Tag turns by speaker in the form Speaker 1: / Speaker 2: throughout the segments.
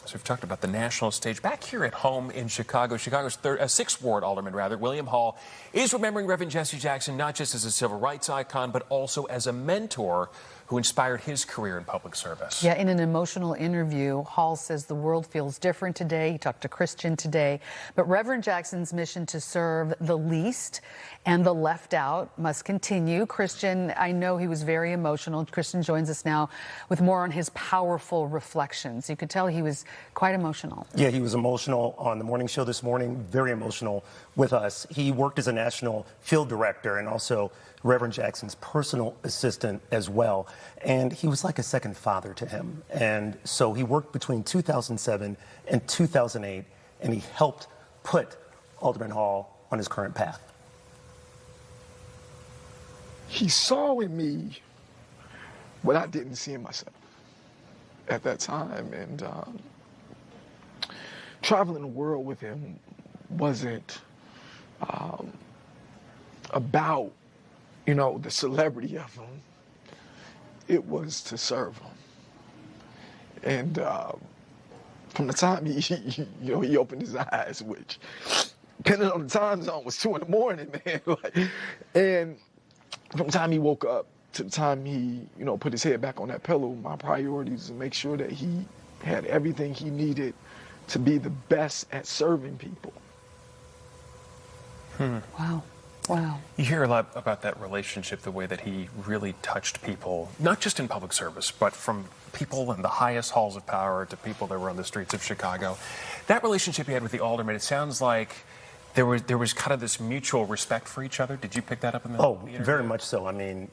Speaker 1: So we've talked about the national stage. Back here at home in Chicago, Chicago's 6th Ward Alderman, William Hall, is remembering Reverend Jesse Jackson not just as a civil rights icon, but also as a mentor who inspired his career in public service.
Speaker 2: Yeah, in an emotional interview, Hall says the world feels different today. He talked to Christian today. But Reverend Jackson's mission to serve the least and the left out must continue. Christian, I know he was very emotional. Christian joins us now with more on his powerful reflections. You could tell he was quite emotional.
Speaker 3: Yeah, he was emotional on the morning show this morning, very emotional with us. He worked as a national field director and also Reverend Jackson's personal assistant as well. And he was like a second father to him. And so he worked between 2007 and 2008, and he helped put Alderman Hall on his current path.
Speaker 4: He saw in me what I didn't see in myself at that time. And traveling the world with him wasn't about, you know, the celebrity of him. It was to serve him. And from the time he opened his eyes, which, depending on the time zone, was 2 in the morning, man. And from the time he woke up to the time he, put his head back on that pillow, my priority was to make sure that he had everything he needed to be the best at serving people.
Speaker 2: Wow. Wow.
Speaker 1: You hear a lot about that relationship, the way that he really touched people, not just in public service, but from people in the highest halls of power to people that were on the streets of Chicago. That relationship he had with the alderman, it sounds like there was kind of this mutual respect for each other. Did you pick that up in the interview?
Speaker 3: Very much so. I mean,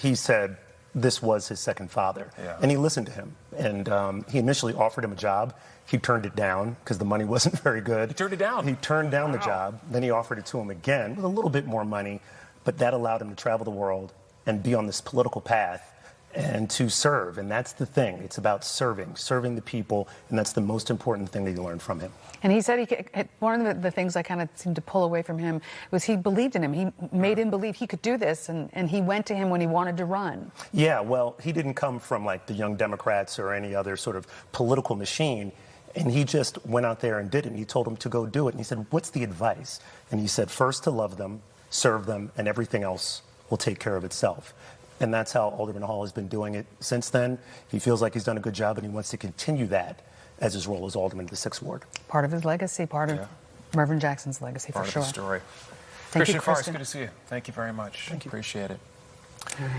Speaker 3: he said this was his second father, and he listened to him. And he initially offered him a job. He turned it down because the money wasn't very good.
Speaker 1: He turned it down?
Speaker 3: He turned down the job. Then he offered it to him again with a little bit more money, but that allowed him to travel the world and be on this political path and to serve. And that's the thing. It's about serving the people, and that's the most important thing that you learn from him.
Speaker 2: And he said one of the things I kind of seemed to pull away from him was he believed in him. He made him believe he could do this, and he went to him when he wanted to run.
Speaker 3: Yeah, well, he didn't come from like the Young Democrats or any other sort of political machine. And he just went out there and did it. And he told him to go do it. And he said, what's the advice? And he said, first to love them, serve them, and everything else will take care of itself. And that's how Alderman Hall has been doing it since then. He feels like he's done a good job, and he wants to continue that as his role as alderman of the 6th Ward.
Speaker 2: Part of his legacy, part of Reverend Jackson's legacy,
Speaker 1: for sure. Part of the story.
Speaker 2: Thank you,
Speaker 1: Farr, it's
Speaker 2: Christian.
Speaker 1: good to see you. Thank you very much.
Speaker 3: Thank you.
Speaker 1: Appreciate it.
Speaker 2: All right.